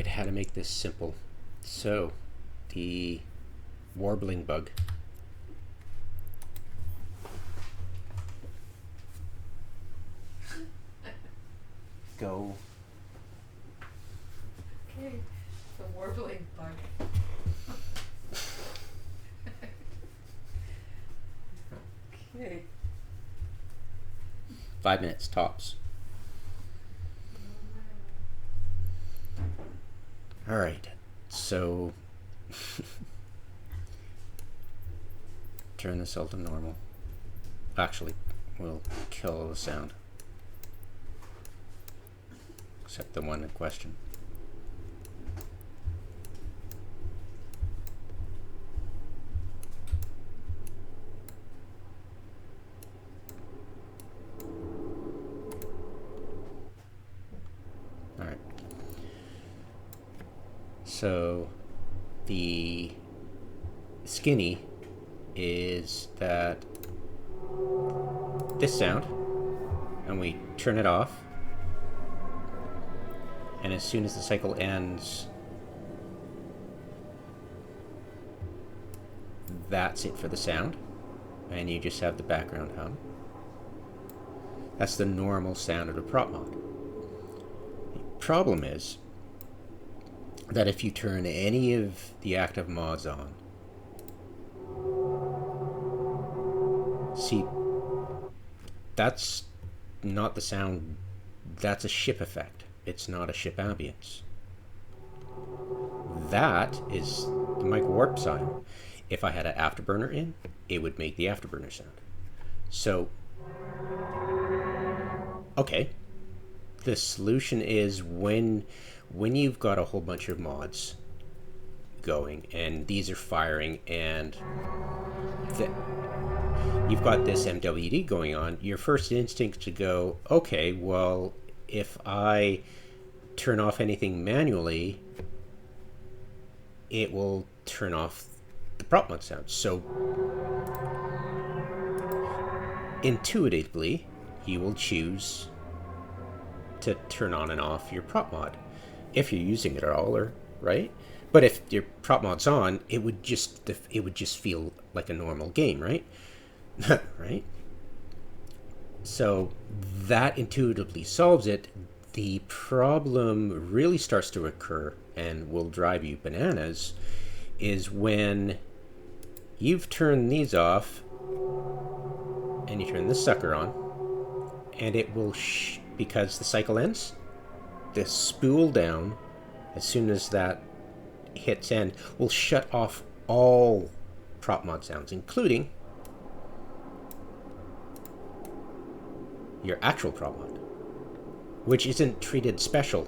Alright, how to make this simple. So, the warbling bug. Go. Okay, the warbling bug. Okay. 5 minutes tops. Alright, so turn this all to normal. Actually, we'll kill the sound. Except the one in question. Alright. So the skinny is that this sound, and we turn it off, and as soon as the cycle ends, that's it for the sound, and you just have the background hum. That's the normal sound of the prop mod. The problem is that if you turn any of the active mods on, see, that's not the sound, that's a ship effect. It's not a ship ambience. That is the mic warp sound. If I had an afterburner in, it would make the afterburner sound. So, okay, the solution is when you've got a whole bunch of mods going and these are firing and you've got this MWD going on, your first instinct to go, okay, well, if I turn off anything manually, it will turn off the prop mod sound. So intuitively, you will choose to turn on and off your prop mod if you're using it at all, or right? But if your prop mod's on, it would just feel like a normal game, right? Right? So that intuitively solves it. The problem really starts to occur and will drive you bananas is when you've turned these off and you turn this sucker on, and it will because the cycle ends, the spool down, as soon as that hits end, will shut off all prop mod sounds, including your actual prop mod, which isn't treated special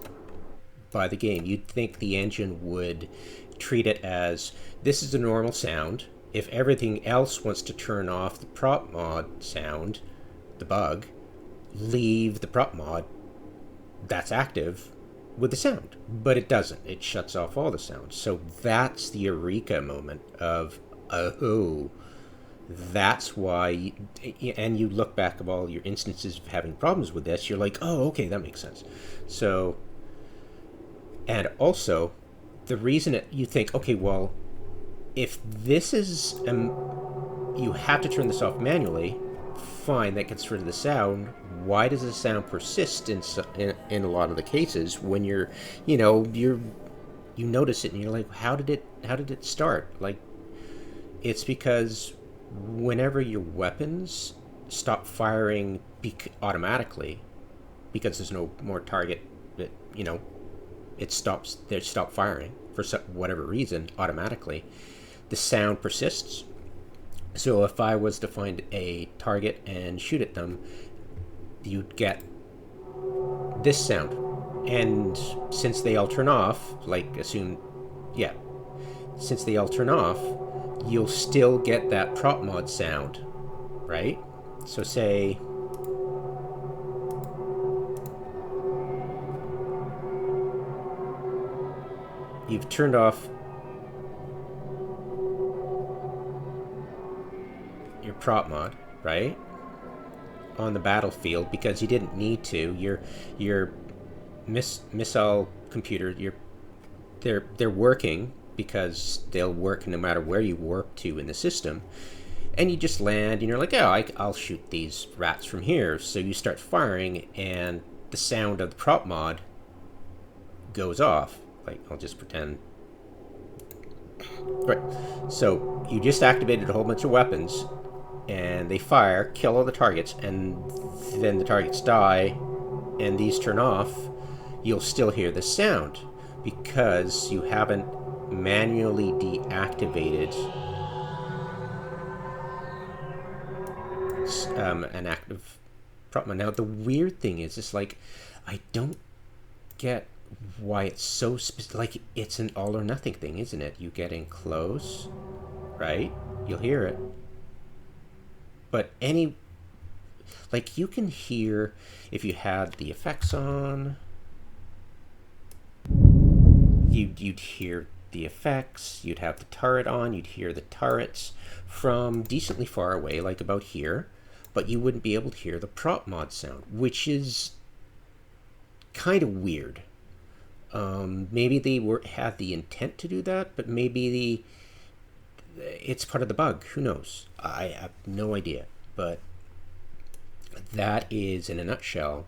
by the game. You'd think the engine would treat it as, this is the normal sound. If everything else wants to turn off the prop mod sound, the bug, leave the prop mod that's active with the sound. But it doesn't. It shuts off all the sounds. So that's the eureka moment of, oh, that's why, and you look back of all your instances of having problems with this, you're like, oh, okay, that makes sense. So, and also, the reason you think, okay, well, if this is, you have to turn this off manually, fine, that gets rid of the sound. Why does the sound persist in a lot of the cases when you notice it and you're like, how did it start? Like, it's because whenever your weapons stop firing automatically, because there's no more target, that they stop firing for whatever reason automatically, the sound persists. So if I was to find a target and shoot at them, you'd get this sound. And since they all turn off, since they all turn off, you'll still get that prop mod sound, right? So say you've turned off your prop mod, right? On the battlefield because you didn't need to. Your missile computer, your they're working because they'll work no matter where you warp to in the system. And you just land and you're like, oh, I'll shoot these rats from here. So you start firing and the sound of the prop mod goes off. Like, I'll just pretend. Right. So you just activated a whole bunch of weapons and they fire, kill all the targets, and then the targets die and these turn off. You'll still hear the sound because you haven't manually deactivated an active prop mod. Now the weird thing is, it's like I don't get why it's so like it's an all or nothing thing, isn't it? You get in close, right? You'll hear it, but like you can hear if you had the effects on. You'd hear the effects, you'd have the turret on, you'd hear the turrets from decently far away, like about here, but you wouldn't be able to hear the prop mod sound, which is kind of weird. Maybe they had the intent to do that, but maybe it's part of the bug. Who knows? I have no idea. But that is, in a nutshell,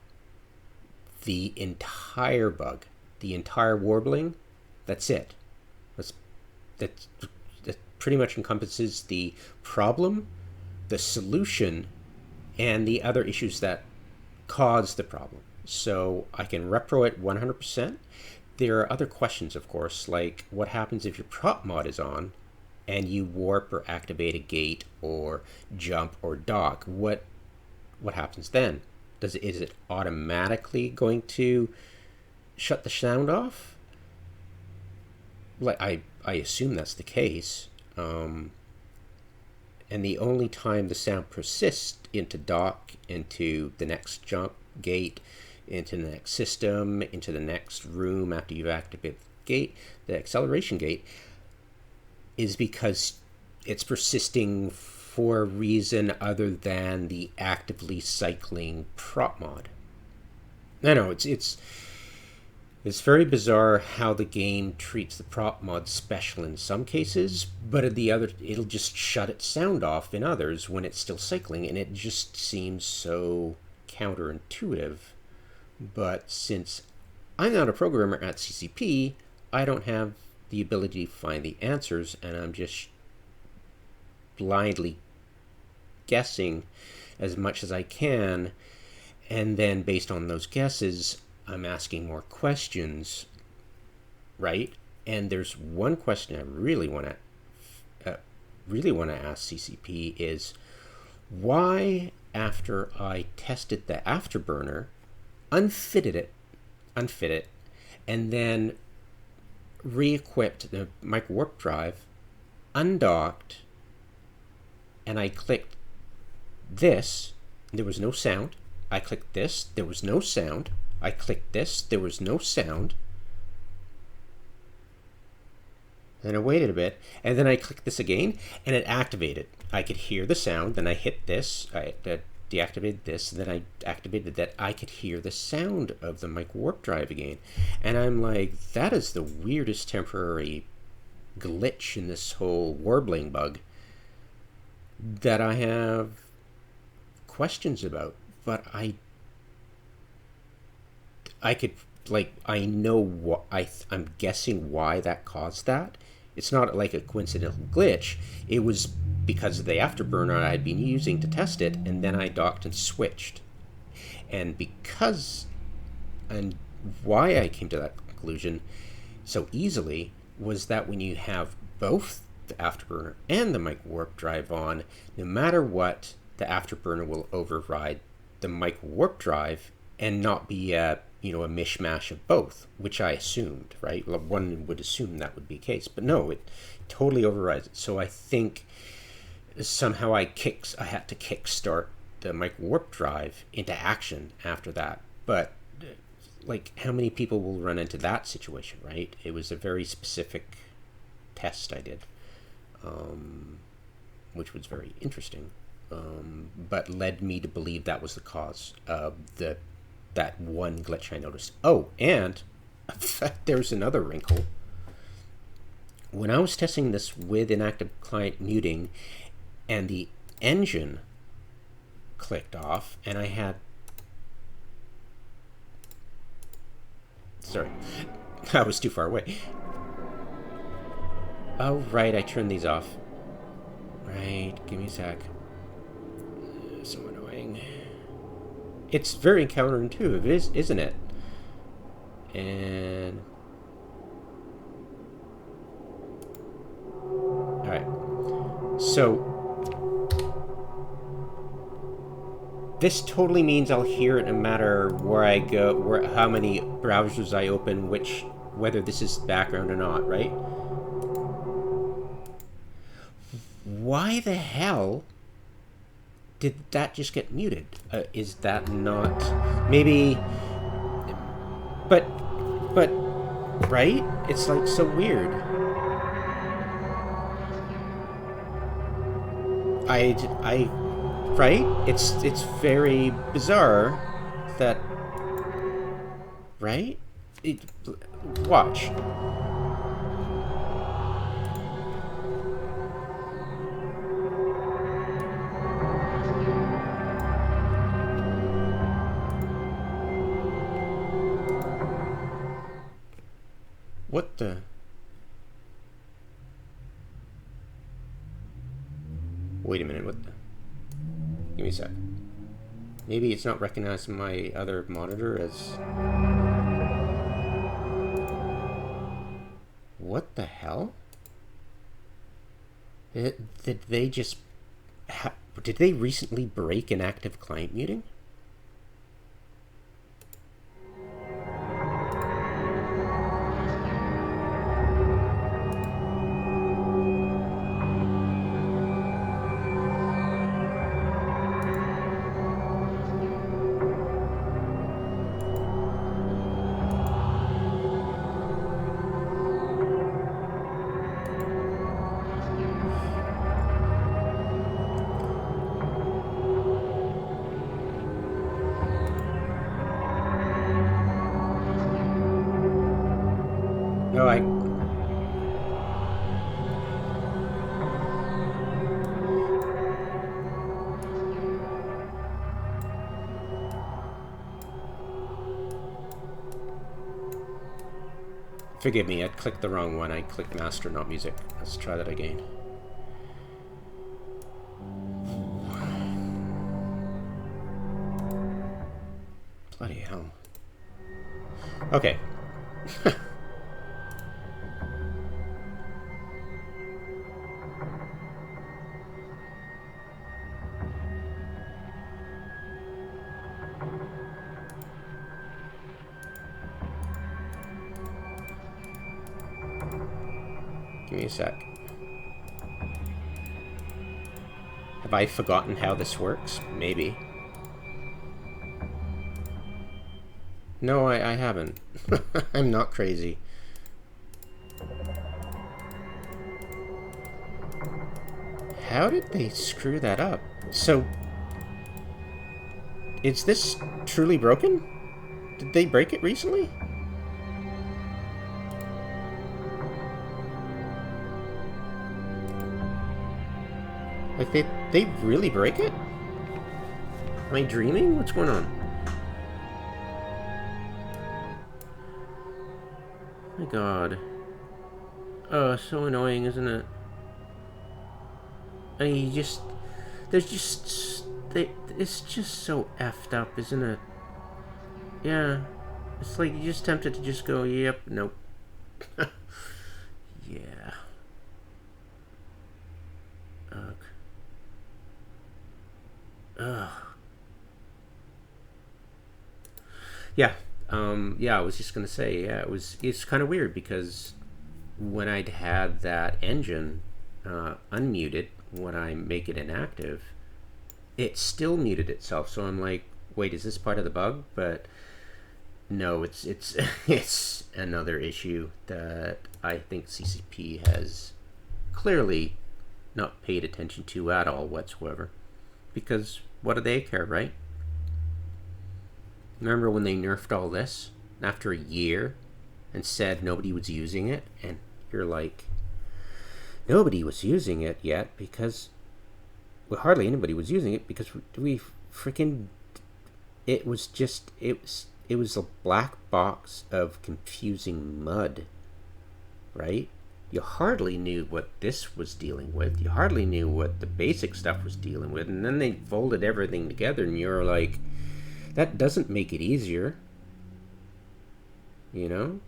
the entire bug, the entire warbling. That's it. That pretty much encompasses the problem, the solution, and the other issues that cause the problem. So I can repro it 100%. There are other questions, of course, like what happens if your prop mod is on and you warp or activate a gate or jump or dock? What happens then? Is it automatically going to shut the sound off? Like I assume that's the case. And the only time the sound persists into dock, into the next jump gate, into the next system, into the next room after you've activated the gate, the acceleration gate, is because it's persisting for a reason other than the actively cycling prop mod. I know it's very bizarre how the game treats the prop mod special in some cases, but in the other, it'll just shut its sound off in others when it's still cycling, and it just seems so counterintuitive. But since I'm not a programmer at CCP, I don't have the ability to find the answers, and I'm just blindly guessing as much as I can, and then based on those guesses, I'm asking more questions, right? And there's one question I really want to ask CCP is why, after I tested the afterburner, unfit it, and then re-equipped the micro warp drive, undocked, and I clicked this, there was no sound. I clicked this, there was no sound. I clicked this, there was no sound. Then I waited a bit, and then I clicked this again, and it activated. I could hear the sound, then I hit this, I deactivated this, and then I activated that. I could hear the sound of the micro warp drive again. And I'm like, that is the weirdest temporary glitch in this whole warbling bug that I have questions about. But I could, like, I know what I'm guessing why that caused that. It's not like a coincidental glitch. It was because of the afterburner I'd been using to test it, and then I docked and switched. And why I came to that conclusion so easily was that when you have both the afterburner and the micro warp drive on, no matter what, the afterburner will override the micro warp drive and not be a mishmash of both, which I assumed, right? One would assume that would be the case, but no, it totally overrides it. So I think somehow I had to kickstart the micro warp drive into action after that. But like, how many people will run into that situation, right? It was a very specific test I did, which was very interesting, but led me to believe that was the cause of that one glitch I noticed. Oh, and there's another wrinkle. when I was testing this with inactive client muting and the engine clicked off and I had, sorry, I was too far away. Oh, right, I turned these off. Right, give me a sec. So annoying. It's very counterintuitive, isn't it? And all right, so this totally means I'll hear it no matter where I go, how many browsers I open, whether this is background or not, right? Why the hell did that just get muted? Is that not maybe? But right? It's like so weird. Right? It's very bizarre that, right? Watch. What the? Wait a minute, what the? Give me a sec. Maybe it's not recognizing my other monitor as... What the hell? Did they just... Did they recently break inactive client muting? No, forgive me, I clicked the wrong one. I clicked master, not music. Let's try that again. Bloody hell. Okay. Give me a sec. Have I forgotten how this works? Maybe. No, I haven't. I'm not crazy. How did they screw that up? So, is this truly broken? Did they break it recently? Like, they really break it? Am I dreaming? What's going on? My god. Oh, so annoying, isn't it? There's just, it's just so effed up, isn't it? Yeah. It's like you're just tempted to just go, yep, nope. Yeah. Ugh. Ugh. Yeah. Yeah, I was just gonna say, yeah, it's kind of weird because when I'd had that engine unmuted, when I make it inactive, it still muted itself. So I'm like, wait, is this part of the bug? But no, it's it's another issue that I think CCP has clearly not paid attention to at all whatsoever. Because what do they care, right? Remember when they nerfed all this after a year and said nobody was using it? And you're like, nobody was using it yet because, well, hardly anybody was using it because we freaking, it was a black box of confusing mud, right? You hardly knew what this was dealing with. You hardly knew what the basic stuff was dealing with. And then they folded everything together and you're like, that doesn't make it easier. You know?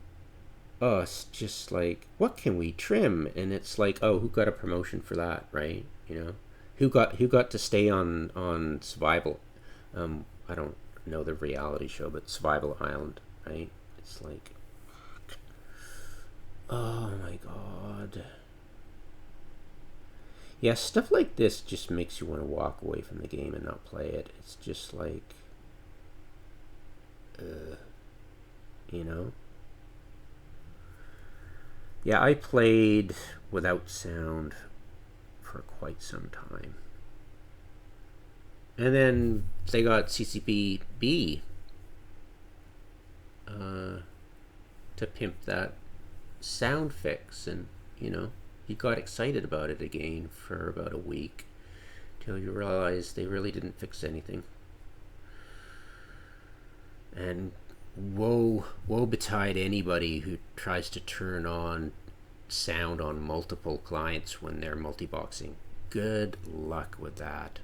Oh, it's just like, what can we trim? And it's like, oh, who got a promotion for that, right? You know? Who got to stay on Survival? I don't know the reality show, but Survival Island, right? It's like, oh my god. Yeah, stuff like this just makes you want to walk away from the game and not play it. It's just like, you know? Yeah, I played without sound for quite some time. And then they got CCPB to pimp that sound fix, and you know, you got excited about it again for about a week till you realize they really didn't fix anything. And woe betide anybody who tries to turn on sound on multiple clients when they're multiboxing. Good luck with that.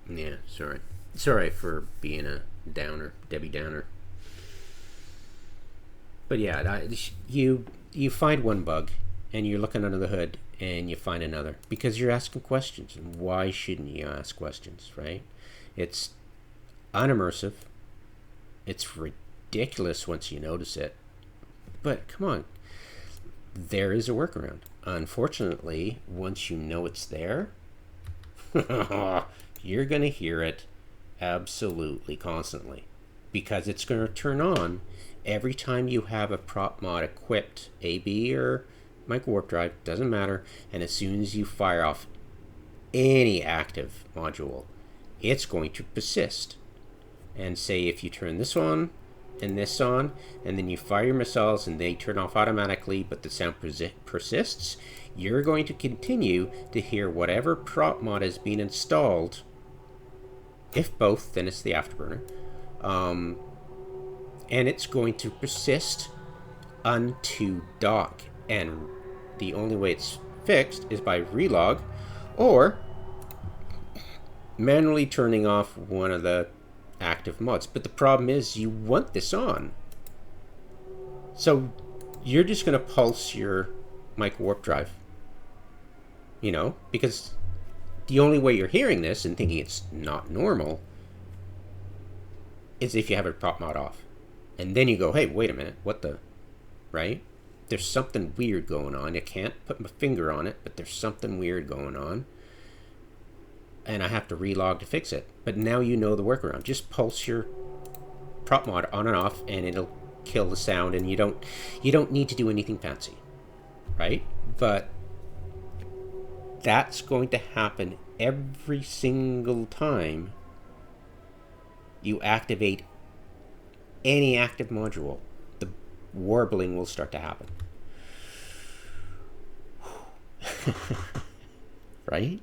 Yeah, sorry for being a downer, Debbie Downer. But yeah, you find one bug and you're looking under the hood and you find another because you're asking questions. And why shouldn't you ask questions, right? It's unimmersive. It's ridiculous once you notice it. But come on, there is a workaround. Unfortunately, once you know it's there, you're going to hear it absolutely constantly because it's going to turn on every time you have a prop mod equipped, AB or micro warp drive, doesn't matter. And as soon as you fire off any active module, it's going to persist. And say if you turn this on, and then you fire your missiles and they turn off automatically, but the sound persists, you're going to continue to hear whatever prop mod has been installed. If both, then it's the afterburner. And it's going to persist unto dock. And the only way it's fixed is by relog or manually turning off one of the active mods. But the problem is you want this on. So you're just going to pulse your micro warp drive. You know, because the only way you're hearing this and thinking it's not normal is if you have a prop mod off. And then you go, hey, wait a minute, what the, right? There's something weird going on. I can't put my finger on it, but there's something weird going on. And I have to relog to fix it. But now you know the workaround. Just pulse your prop mod on and off and it'll kill the sound, and you don't need to do anything fancy. Right? But that's going to happen every single time you activate any active module. The warbling will start to happen. Right?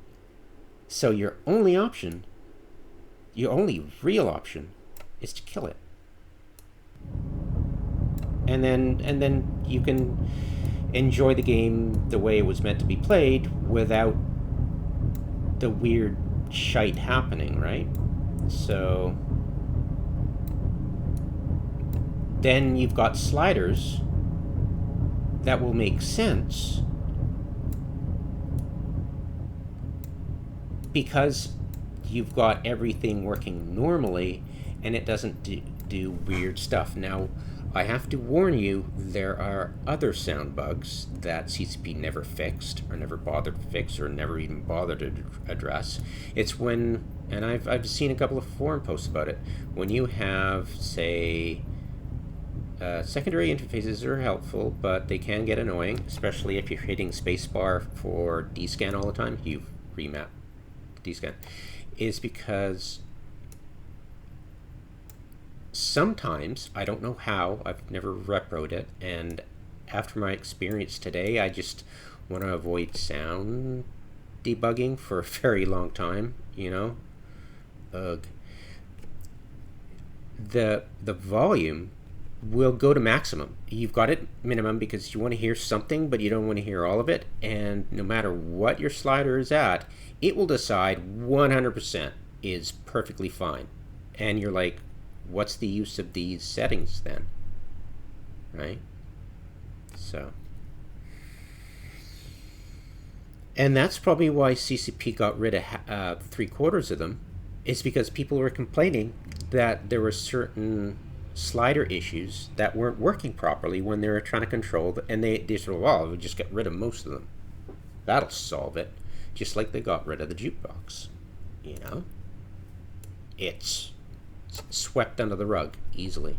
So your only option, your only real option, is to kill it. And then you can enjoy the game the way it was meant to be played without the weird shite happening, right? So then you've got sliders that will make sense because you've got everything working normally and it doesn't do weird stuff. Now, I have to warn you, there are other sound bugs that CCP never fixed, or never bothered to fix, or never even bothered to address. It's when, and I've seen a couple of forum posts about it, when you have, say, secondary interfaces are helpful, but they can get annoying, especially if you're hitting spacebar for D-scan all the time. You remap D-scan. Is because sometimes, I don't know how, I've never reproed it, and after my experience today, I just want to avoid sound debugging for a very long time, you know? Ugh. The volume will go to maximum. You've got it minimum because you want to hear something, but you don't want to hear all of it, and no matter what your slider is at, it will decide 100% is perfectly fine. And you're like, what's the use of these settings then? Right? So, and that's probably why CCP got rid of 3/4 of them, is because people were complaining that there were certain slider issues that weren't working properly when they were trying to control and they said, well, we'll just get rid of most of them. That'll solve it. Just like they got rid of the jukebox. You know? It's swept under the rug easily.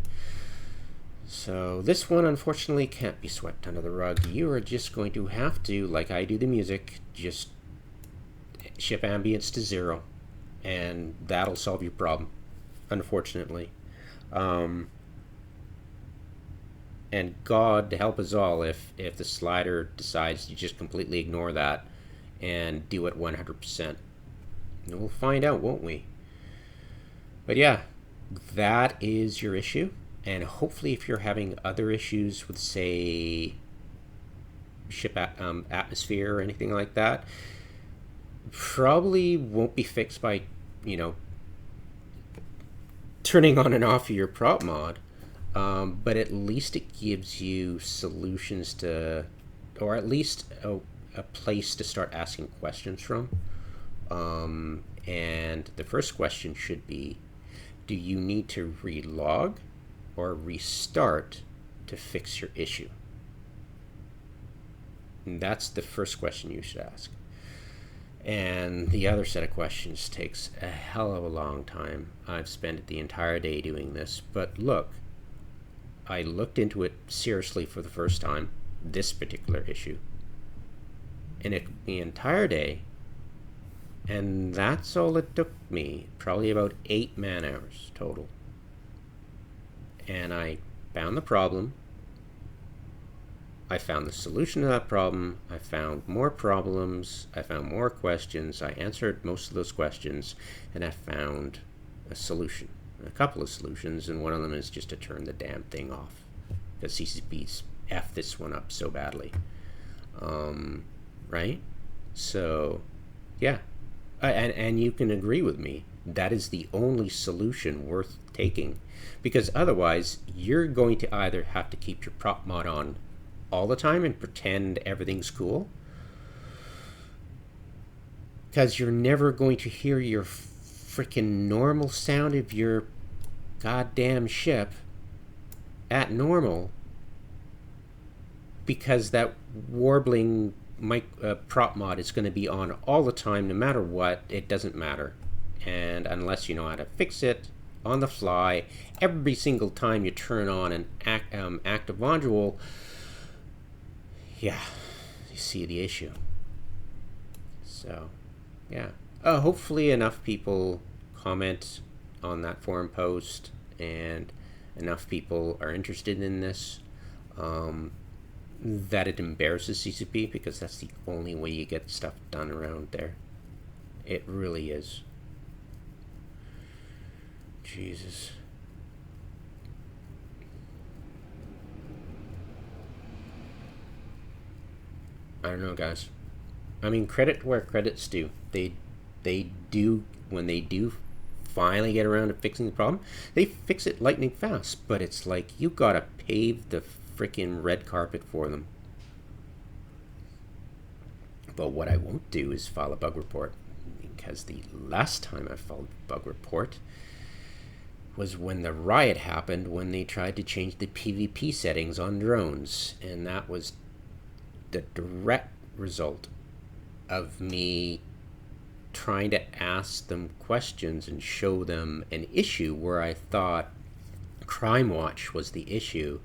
So this one, unfortunately, can't be swept under the rug. You are just going to have to, like I do the music, just ship Ambience to 0, and that'll solve your problem, unfortunately. And God help us all if the slider decides to just completely ignore that and do it 100%. And we'll find out, won't we? But yeah, that is your issue. And hopefully if you're having other issues with, say, ship atmosphere or anything like that, probably won't be fixed by, you know, turning on and off your prop mod. But at least it gives you solutions to, or at least a place to start asking questions from. And the first question should be, do you need to relog or restart to fix your issue? And that's the first question you should ask. And the other set of questions takes a hell of a long time. I've spent the entire day doing this, but look, I looked into it seriously for the first time, this particular issue, and it took the entire day, and that's all it took me, probably about 8 man-hours total. And I found the problem, I found the solution to that problem, I found more problems, I found more questions, I answered most of those questions, and I found a solution. A couple of solutions, and one of them is just to turn the damn thing off, because CCP's F this one up so badly. Right? So, yeah. And you can agree with me, that is the only solution worth taking, because otherwise you're going to either have to keep your prop mod on all the time and pretend everything's cool, because you're never going to hear your freaking normal sound of your goddamn ship at normal, because that warbling prop mod is going to be on all the time, no matter what. It doesn't matter, and unless you know how to fix it on the fly, every single time you turn on an active module, yeah, you see the issue. So, yeah. Hopefully enough people comment on that forum post, and enough people are interested in this, that it embarrasses CCP, because that's the only way you get stuff done around there. It really is. Jesus. I don't know, guys. I mean, credit where credit's due. They do, when they do finally get around to fixing the problem, they fix it lightning fast, but it's like you gotta pave the freaking red carpet for them. But what I won't do is file a bug report, because the last time I filed a bug report was when the riot happened, when they tried to change the PvP settings on drones, and that was the direct result of me trying to ask them questions and show them an issue where I thought Crime Watch was the issue,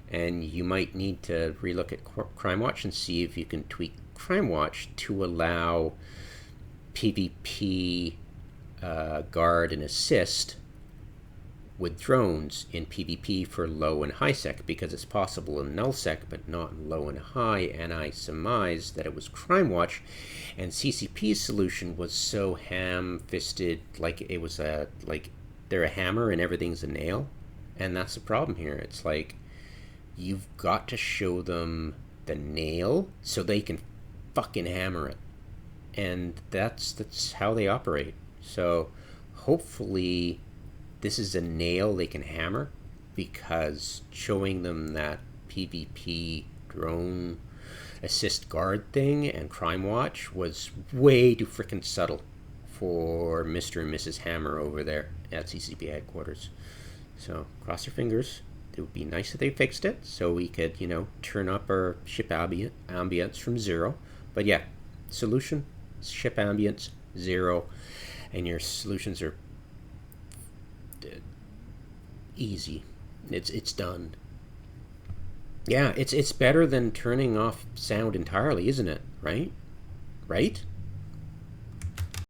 and you might need to relook at Crime Watch and see if you can tweak Crime Watch to allow PvP guard and assist with drones in PvP for low and high sec, because it's possible in null sec but not in low and high. And I surmised that it was Crime Watch, and CCP's solution was so ham-fisted, like it was like they're a hammer and everything's a nail. And that's the problem here. It's like you've got to show them the nail so they can fucking hammer it, and that's how they operate. So hopefully this is a nail they can hammer, because showing them that PvP drone assist guard thing and Crime Watch was way too freaking subtle for Mr. and Mrs. Hammer over there at CCP headquarters. So cross your fingers. It would be nice if they fixed it so we could, turn up our ship ambience from 0. But yeah, solution, ship ambience 0, and your solutions are easy. It's done. Yeah, it's better than turning off sound entirely, isn't it? Right?